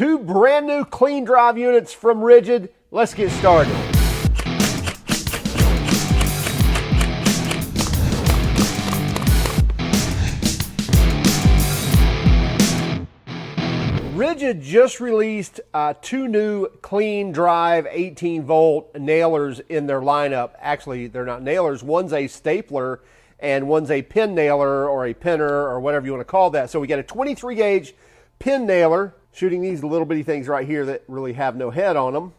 Two brand new clean drive units from RIDGID. Let's get started. RIDGID just released two new clean drive 18-volt nailers in their lineup. Actually, they're not nailers. One's a stapler and one's a pin nailer or a pinner or whatever you want to call that. So we got a 23 gauge pin nailer, shooting these little bitty things right here that really have no head on them.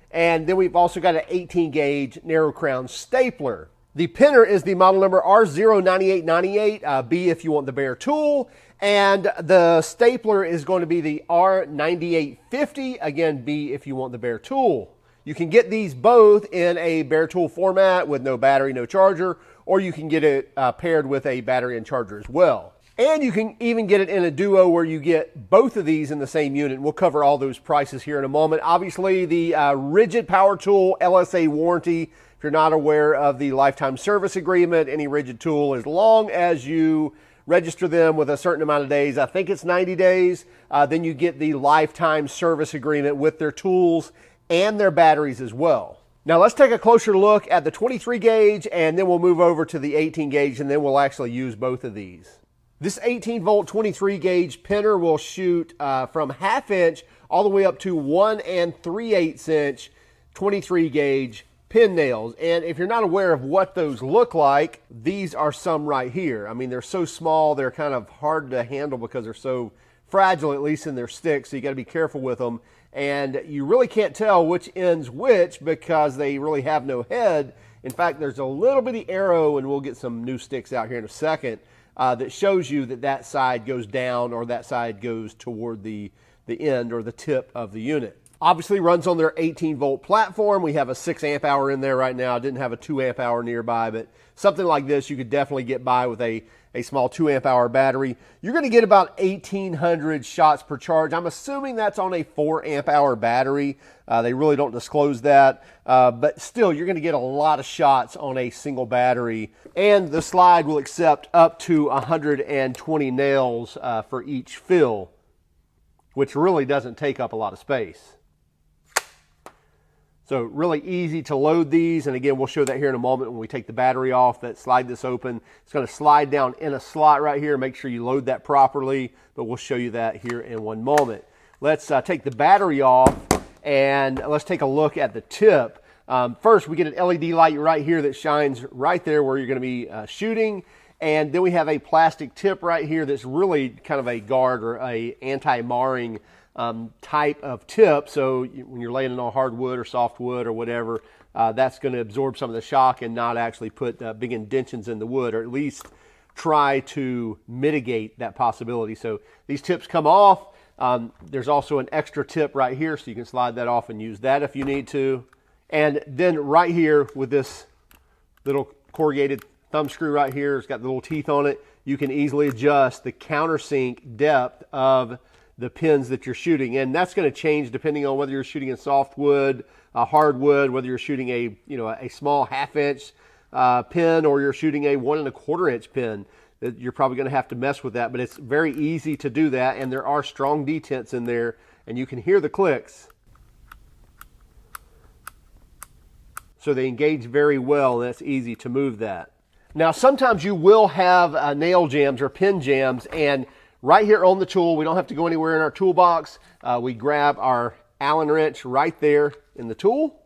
And then we've also got an 18 gauge narrow crown stapler. The pinner is the model number R09898, B if you want the bare tool. And the stapler is going to be the R09850, again, B if you want the bare tool. You can get these both in a bare tool format with no battery, no charger, or you can get it paired with a battery and charger as well. And you can even get it in a duo where you get both of these in the same unit. We'll cover all those prices here in a moment. Obviously, the RIDGID Power Tool LSA warranty. If you're not aware of the lifetime service agreement, any RIDGID tool, as long as you register them with a certain amount of days, I think it's 90 days, then you get the lifetime service agreement with their tools and their batteries as well. Now let's take a closer look at the 23 gauge and then we'll move over to the 18 gauge and then we'll actually use both of these. This 18 volt 23 gauge pinner will shoot from 1/2 inch all the way up to 1 3/8 inch 23 gauge pin nails. And if you're not aware of what those look like, these are some right here. I mean, they're so small, they're kind of hard to handle because they're so fragile, at least in their sticks, so you got to be careful with them. And you really can't tell which end's which because they really have no head. In fact, there's a little bitty arrow, and we'll get some new sticks out here in a second, that shows you that that side goes down or that side goes toward the end or the tip of the unit. Obviously runs on their 18 volt platform. We have a 6 amp hour in there right now. I didn't have a 2 amp hour nearby, but something like this you could definitely get by with a small 2 amp hour battery. You're going to get about 1,800 shots per charge. I'm assuming that's on a 4 amp hour battery. They really don't disclose that, but still you're going to get a lot of shots on a single battery. And the slide will accept up to 120 nails for each fill, which really doesn't take up a lot of space. So really easy to load these, and again, we'll show that here in a moment when we take the battery off. That slide this open. It's going to slide down in a slot right here. Make sure you load that properly, but we'll show you that here in one moment. Let's take the battery off, and let's take a look at the tip. First, we get an LED light right here that shines right there where you're going to be shooting, and then we have a plastic tip right here that's really kind of a guard or a anti-marring type of tip. So when you're laying it on hardwood or softwood or whatever, that's going to absorb some of the shock and not actually put big indentions in the wood, or at least try to mitigate that possibility. So these tips come off. There's also an extra tip right here, so you can slide that off and use that if you need to. And then right here with this little corrugated thumb screw right here, it's got the little teeth on it. You can easily adjust the countersink depth of the pins that you're shooting, and that's going to change depending on whether you're shooting in softwood, hardwood, whether you're shooting a small 1/2 inch pin or you're shooting a 1 1/4 inch pin. You're probably going to have to mess with that, but it's very easy to do that, and there are strong detents in there, and you can hear the clicks. So they engage very well, and it's easy to move that. Now, sometimes you will have nail jams or pin jams, and right here on the tool, we don't have to go anywhere in our toolbox. We grab our Allen wrench right there in the tool.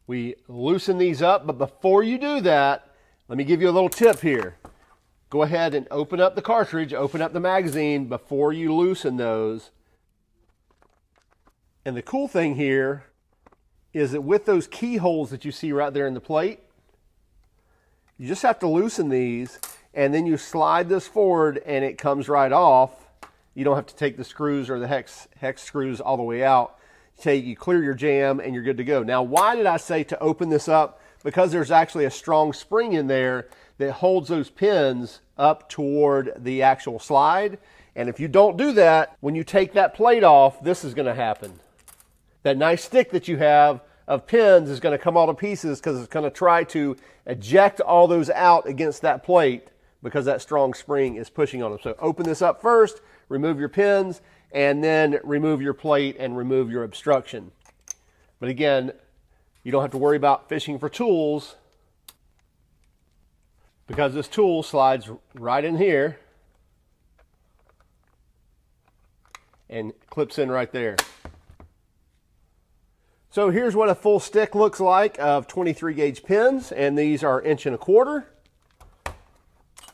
We loosen these up, but before you do that, let me give you a little tip here. Go ahead and open up the cartridge, open up the magazine before you loosen those. And the cool thing here is that with those keyholes that you see right there in the plate, you just have to loosen these, and then you slide this forward and it comes right off. You don't have to take the screws or the hex screws all the way out. You clear your jam and you're good to go. Now, why did I say to open this up? Because there's actually a strong spring in there that holds those pins up toward the actual slide. And if you don't do that, when you take that plate off, this is going to happen. That nice stick that you have of pins is going to come all to pieces because it's going to try to eject all those out against that plate because that strong spring is pushing on them. So open this up first, remove your pins, and then remove your plate and remove your obstruction. But again, you don't have to worry about fishing for tools because this tool slides right in here and clips in right there. So here's what a full stick looks like of 23 gauge pins, and these are 1.25 inches.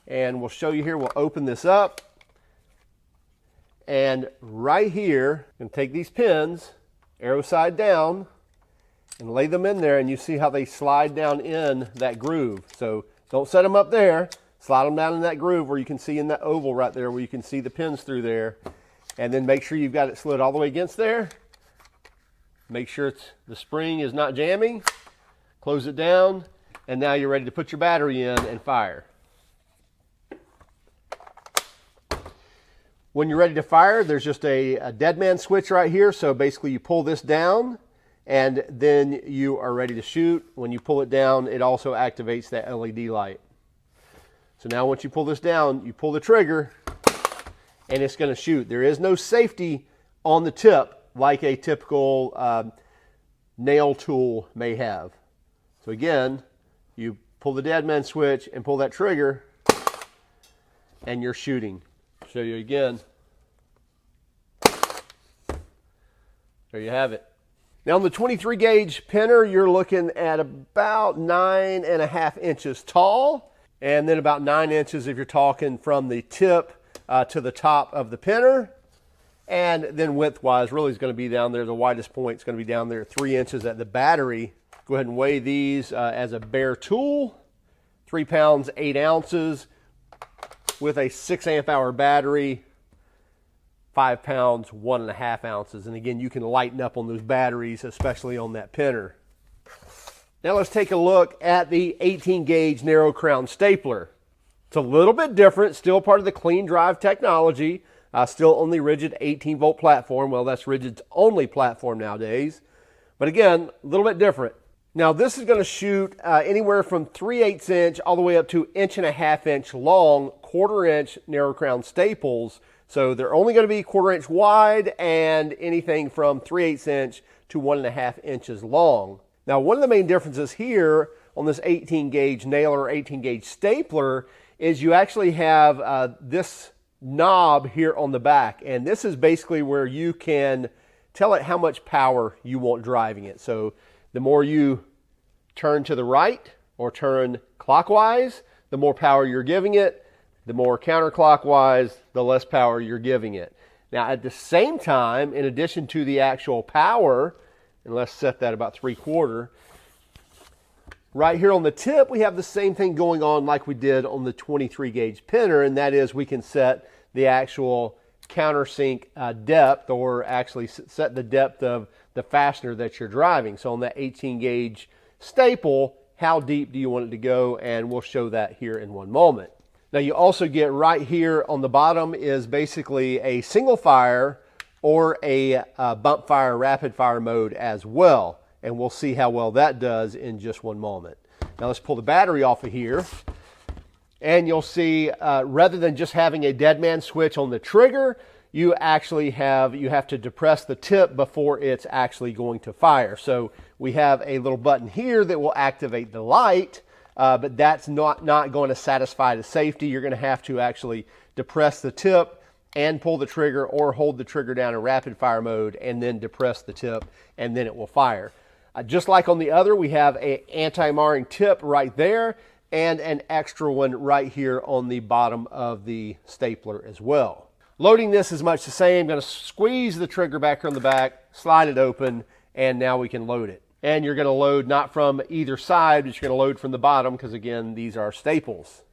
And we'll show you here, we'll open this up. And right here, you can take these pins, arrow side down, and lay them in there, and you see how they slide down in that groove. So don't set them up there, slide them down in that groove where you can see in that oval right there where you can see the pins through there. And then make sure you've got it slid all the way against there. Make sure the spring is not jamming. Close it down, and now you're ready to put your battery in and fire. When you're ready to fire, there's just a dead man switch right here. So basically you pull this down, and then you are ready to shoot. When you pull it down, it also activates that LED light. So now once you pull this down, you pull the trigger, and it's going to shoot. There is no safety on the tip like a typical nail tool may have. So again, you pull the dead man switch and pull that trigger, and you're shooting. Show you again. There you have it. Now on the 23 gauge pinner, you're looking at about 9.5 inches tall, and then about 9 inches if you're talking from the tip to the top of the pinner. And then width-wise, really is going to be down there. The widest point is going to be down there 3 inches at the battery. Go ahead and weigh these as a bare tool. 3 pounds, 8 ounces with a 6 amp hour battery. 5 pounds, 1.5 ounces. And again, you can lighten up on those batteries, especially on that pinner. Now let's take a look at the 18 gauge narrow crown stapler. It's a little bit different, still part of the clean drive technology. Still on the RIDGID 18 volt platform. Well, that's RIDGID's only platform nowadays. But again, a little bit different. Now this is going to shoot anywhere from 3/8 inch all the way up to 1.5 inch long 1/4 inch narrow crown staples. So they're only going to be 1/4 inch wide and anything from 3/8 inch to 1.5 inches long. Now one of the main differences here on this 18 gauge nailer or 18 gauge stapler is you actually have this knob here on the back, and this is basically where you can tell it how much power you want driving it. So the more you turn to the right or turn clockwise, the more power you're giving it. The more counterclockwise, the less power you're giving it. Now at the same time, in addition to the actual power, and let's set that about 3/4, right here on the tip, we have the same thing going on like we did on the 23 gauge pinner, and that is we can set the actual countersink depth, or actually set the depth of the fastener that you're driving. So on that 18 gauge staple, how deep do you want it to go? And we'll show that here in one moment. Now you also get right here on the bottom is basically a single fire or a bump fire, rapid fire mode as well. And we'll see how well that does in just one moment. Now let's pull the battery off of here. And you'll see rather than just having a dead man switch on the trigger, you actually have to depress the tip before it's actually going to fire. So we have a little button here that will activate the light, but that's not going to satisfy the safety. You're going to have to actually depress the tip and pull the trigger, or hold the trigger down in rapid fire mode and then depress the tip, and then it will fire. Just like on the other, we have an anti-marring tip right there and an extra one right here on the bottom of the stapler as well. Loading this is much the same. I'm going to squeeze the trigger back on the back, slide it open, and now we can load it. And you're going to load not from either side, but you're going to load from the bottom because, again, these are staples.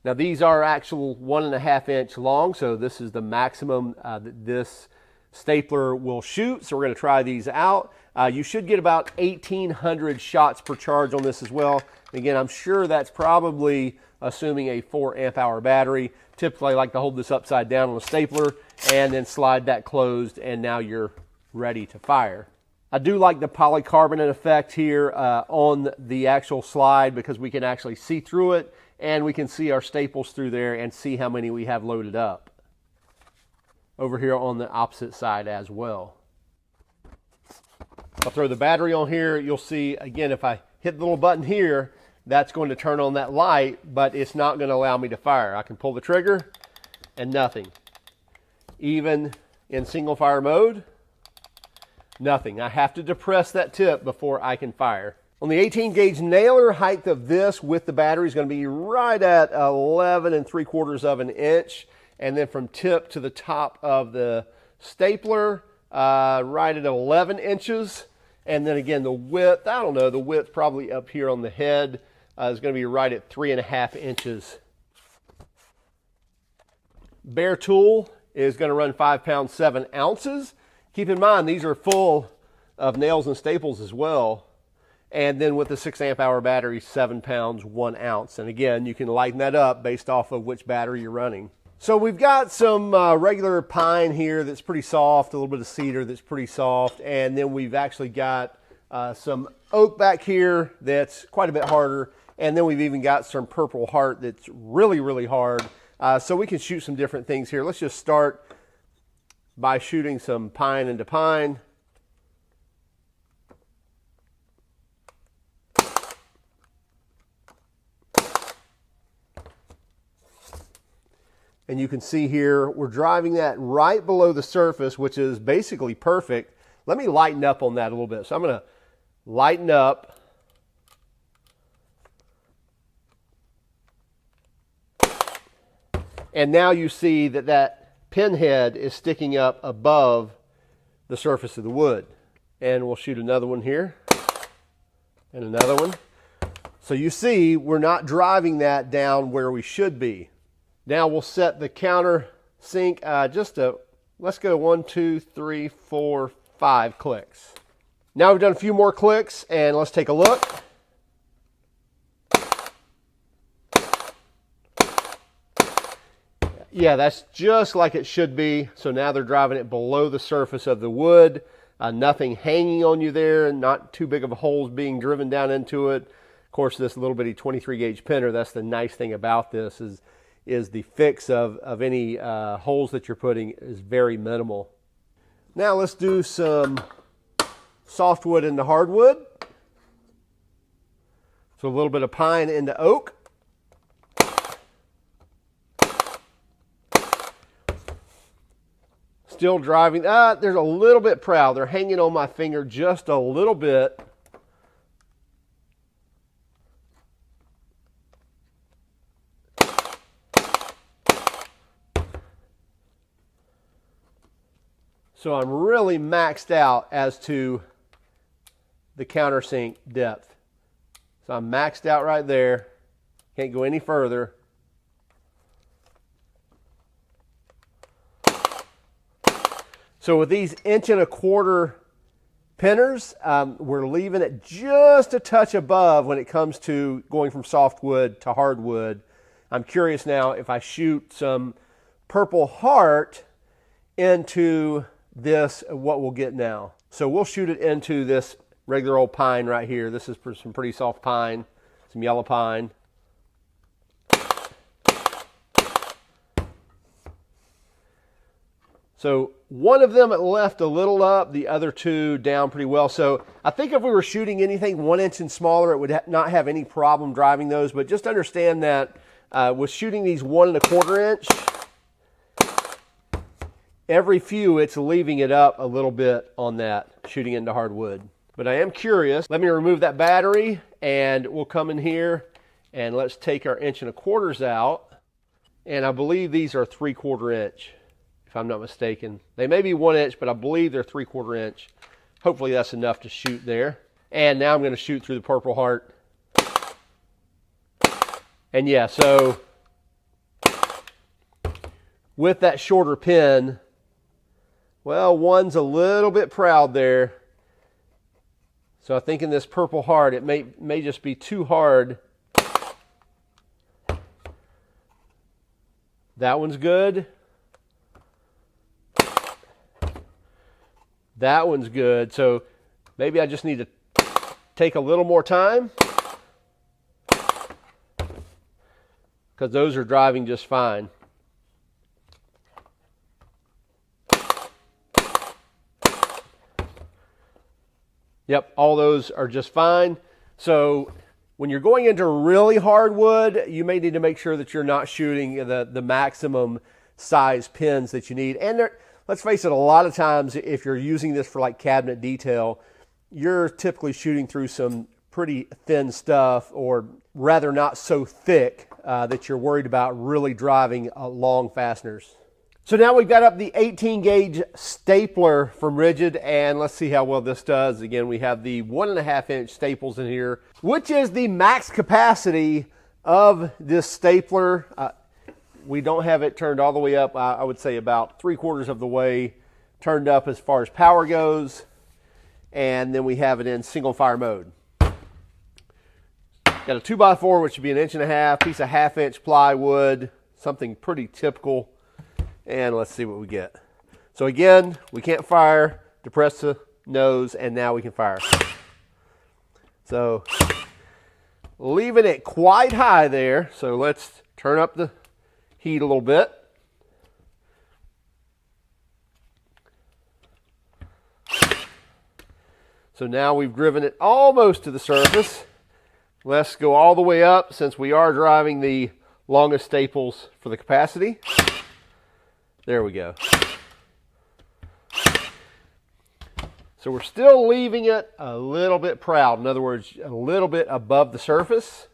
Now these are actual 1.5 inch long, so this is the maximum that this stapler will shoot. So we're going to try these out. You should get about 1,800 shots per charge on this as well. Again, I'm sure that's probably assuming a 4 amp hour battery. Typically I like to hold this upside down on a stapler and then slide that closed, and now you're ready to fire. I do like the polycarbonate effect here on the actual slide because we can actually see through it, and we can see our staples through there and see how many we have loaded up. over here on the opposite side as well. I'll throw the battery on here. You'll see, again, if I hit the little button here, that's going to turn on that light, but it's not going to allow me to fire. I can pull the trigger and nothing. Even in single fire mode, nothing. I have to depress that tip before I can fire. On the 18 gauge nailer, height of this with the battery is going to be right at 11 3/4 of an inch. And then from tip to the top of the stapler, right at 11 inches. And then again, the width, I don't know, the width probably up here on the head is going to be right at 3.5 inches. Bare tool is going to run 5 pounds 7 ounces. Keep in mind, these are full of nails and staples as well. And then with the 6 amp hour battery, 7 pounds 1 ounce. And again, you can lighten that up based off of which battery you're running. So we've got some regular pine here that's pretty soft, a little bit of cedar that's pretty soft, and then we've actually got some oak back here that's quite a bit harder, and then we've even got some purple heart that's really, really hard. So we can shoot some different things here. Let's just start by shooting some pine into pine. And you can see here, we're driving that right below the surface, which is basically perfect. Let me lighten up on that a little bit. So I'm going to lighten up. And now you see that that pin head is sticking up above the surface of the wood. And we'll shoot another one here. And another one. So you see, we're not driving that down where we should be. Now we'll set the counter sink let's go 1, 2, 3, 4, 5 clicks. Now we've done a few more clicks and let's take a look. Yeah, that's just like it should be. So now they're driving it below the surface of the wood. Nothing hanging on you there, not too big of a holes being driven down into it. Of course, this little bitty 23 gauge pinner, that's the nice thing about this is the fix of any holes that you're putting is very minimal. Now let's do some softwood into hardwood. So a little bit of pine into oak. Still driving, there's a little bit proud. They're hanging on my finger just a little bit. So I'm really maxed out as to the countersink depth. So I'm maxed out right there. Can't go any further. So with these 1.25" pinners, we're leaving it just a touch above when it comes to going from softwood to hardwood. I'm curious now if I shoot some purple heart into this, what we'll get now. So we'll shoot it into this regular old pine right here. This is some pretty soft pine, some yellow pine. So one of them left a little up, the other two down pretty well. So I think if we were shooting anything 1 inch and smaller, it would not have any problem driving those. But just understand that with shooting these 1 1/4 inch, every few it's leaving it up a little bit on that, shooting into hardwood. But I am curious. Let me remove that battery and we'll come in here and let's take our 1 1/4 out. And I believe these are 3/4 inch. If I'm not mistaken. They may be 1 inch, but I believe they're 3/4 inch. Hopefully that's enough to shoot there. And now I'm going to shoot through the purple heart. And yeah, so with that shorter pin, well, one's a little bit proud there. So I think in this purple heart, it may just be too hard. That one's good. That one's good. So maybe I just need to take a little more time because those are driving just fine. Yep, all those are just fine. So when you're going into really hard wood, you may need to make sure that you're not shooting the maximum size pins that you need. And let's face it, a lot of times if you're using this for like cabinet detail, you're typically shooting through some pretty thin stuff, or rather not so thick that you're worried about really driving long fasteners. So now we've got up the 18 gauge stapler from RIDGID, and let's see how well this does. Again, we have the 1.5 inch staples in here, which is the max capacity of this stapler. We don't have it turned all the way up. I would say about 3/4 of the way turned up as far as power goes. And then we have it in single fire mode. Got a 2x4, which would be an 1.5 inch, piece of 1/2 inch plywood, something pretty typical. And let's see what we get. So again, we can't fire, depress the nose, and now we can fire. So leaving it quite high there. So let's turn up the heat a little bit. So now we've driven it almost to the surface. Let's go all the way up, since we are driving the longest staples for the capacity. There we go. So we're still leaving it a little bit proud. In other words, a little bit above the surface.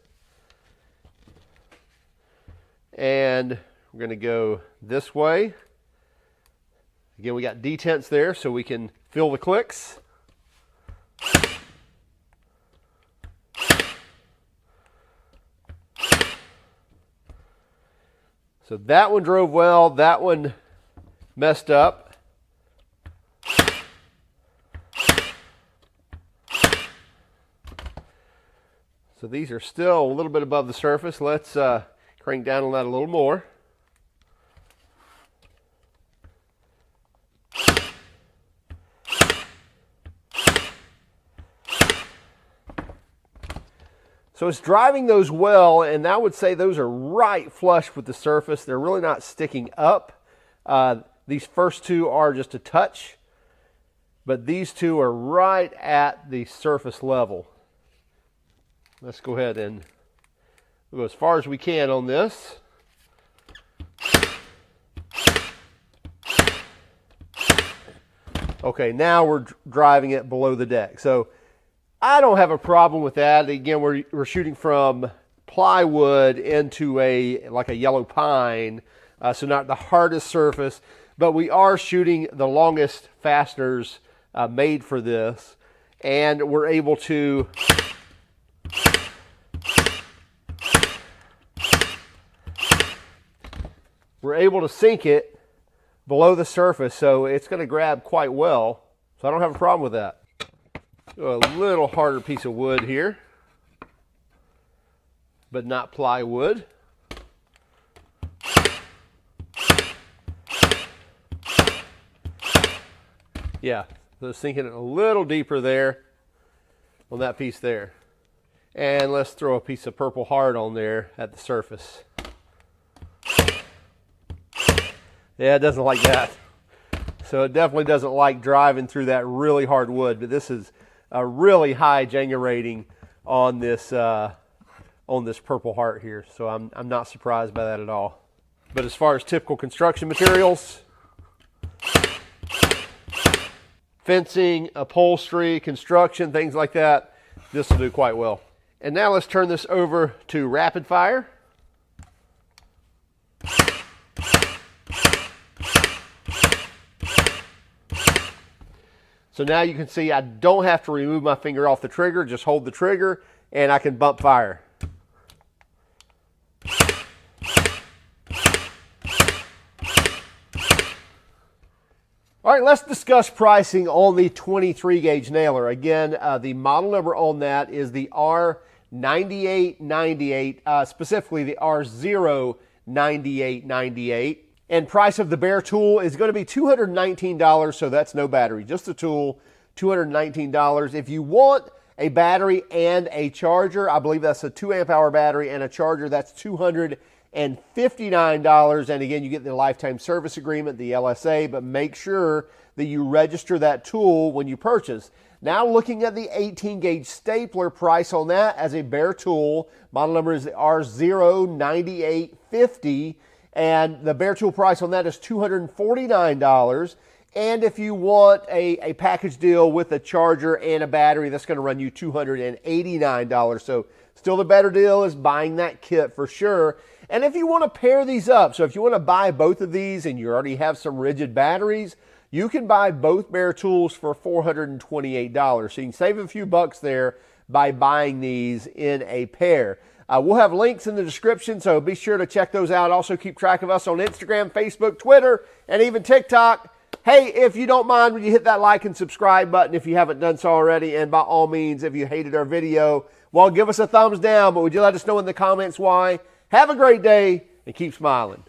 And we're going to go this way. Again, we got detents there so we can feel the clicks. So that one drove well, that one messed up. So these are still a little bit above the surface. Let's crank down on that a little more. So it's driving those well, and I would say those are right flush with the surface. They're really not sticking up. These first two are just a touch, but these two are right at the surface level. Let's go ahead and go as far as we can on this. Okay, now we're driving it below the deck. So I don't have a problem with that. Again, we're shooting from plywood into like a yellow pine, so not the hardest surface, but we are shooting the longest fasteners made for this, and we're able to sink it below the surface, so it's going to grab quite well. So I don't have a problem with that. A little harder piece of wood here, but not plywood. Yeah, so sinking it a little deeper there on that piece there. And let's throw a piece of purple heart on there at the surface. Yeah, it doesn't like that. So it definitely doesn't like driving through that really hard wood, but this is a really high Jenga rating on this purple heart here, so I'm not surprised by that at all. But as far as typical construction materials, fencing, upholstery, construction, things like that, this will do quite well. And now let's turn this over to rapid fire. So now you can see I don't have to remove my finger off the trigger, just hold the trigger and I can bump fire. All right, let's discuss pricing on the 23 gauge nailer. Again, the model number on that is the R09898, specifically the R09898. And price of the bare tool is going to be $219, so that's no battery, just the tool, $219. If you want a battery and a charger, I believe that's a 2 amp hour battery and a charger, that's $259. And again, you get the lifetime service agreement, the LSA, but make sure that you register that tool when you purchase. Now looking at the 18 gauge stapler, price on that as a bare tool, model number is the R09850, and the bare tool price on that is $249. And if you want a package deal with a charger and a battery, that's going to run you $289. So still the better deal is buying that kit for sure. And if you want to pair these up, so if you want to buy both of these and you already have some RIDGID batteries, you can buy both bare tools for $428. So you can save a few bucks there by buying these in a pair. We'll have links in the description, so be sure to check those out. Also keep track of us on Instagram, Facebook, Twitter, and even TikTok. Hey, if you don't mind, would you hit that like and subscribe button if you haven't done so already? And by all means, if you hated our video, well, give us a thumbs down, but would you let us know in the comments why? Have a great day and keep smiling.